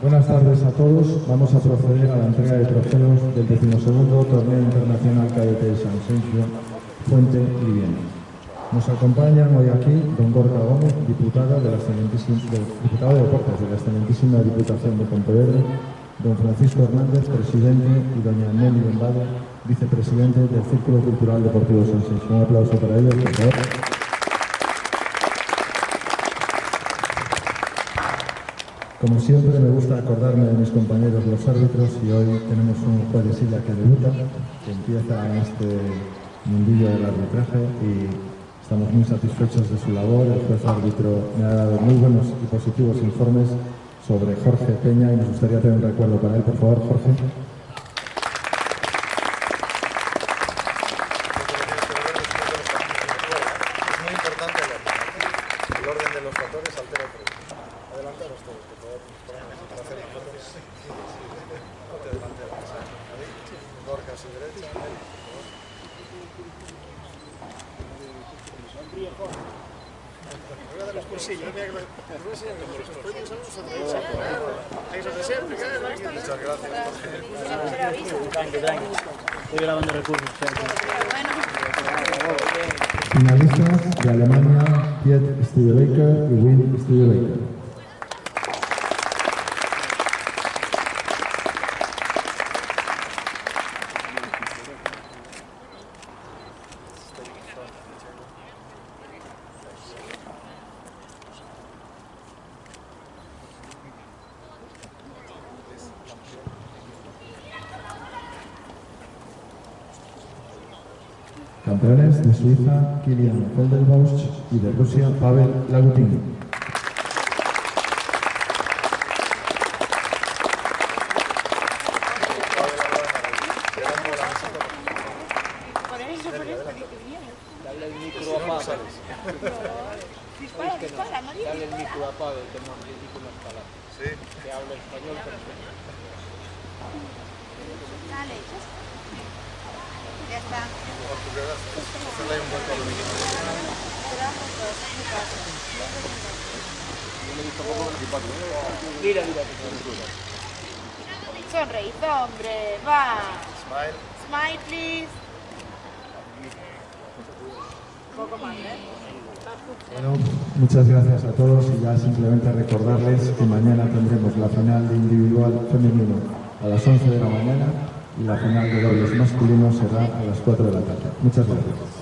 Buenas tardes a todos. Vamos a proceder a la entrega de trofeos del 12º Torneo Internacional Cadete de San Sencio, Fuente Liviana. Nos acompañan hoy aquí don Gorka Gómez, diputado de Deportes de la Excelentísima Diputación de Pontevedra, don Francisco Hernández, presidente, y doña Nelly Bombado, vicepresidente del Círculo Cultural Deportivo San Sencio. Un aplauso para ellos, por favor. Como siempre, me gusta acordarme de mis compañeros los árbitros, y hoy tenemos un juez de silla que debuta, que empieza en este mundillo del arbitraje, y estamos muy satisfechos de su labor. El juez árbitro me ha dado muy buenos y positivos informes sobre Jorge Peña, y nos gustaría hacer un recuerdo para él. Por favor, Jorge. Es muy importante el orden de los factores altera el producto. Adelantaros todos, por favor, para hacer la foto. No te adelanteros. Gorka a su derecha. Muchas gracias. Estoy grabando recursos. Finalistas de Alemania, Piet Studebaker y Wim Studebaker. Campeones de Suiza, Kilian Feldenbosch, y de Rusia, Pavel Lagutin. Dale el micro a Pavel. Dale el micro a Pavel, que no le digo unas palabras. Sí. Que habla español perfecto. Dale, ya está. Hacerle un buen Mira, mira. Sonreíz, hombre, va. Smile. Smile, please. Un poco más, Bueno, muchas gracias a todos, y ya simplemente recordarles que mañana tendremos la final de individual femenino a las 11 de la mañana, y la final de dobles masculinos será a las 4 de la tarde. Muchas gracias.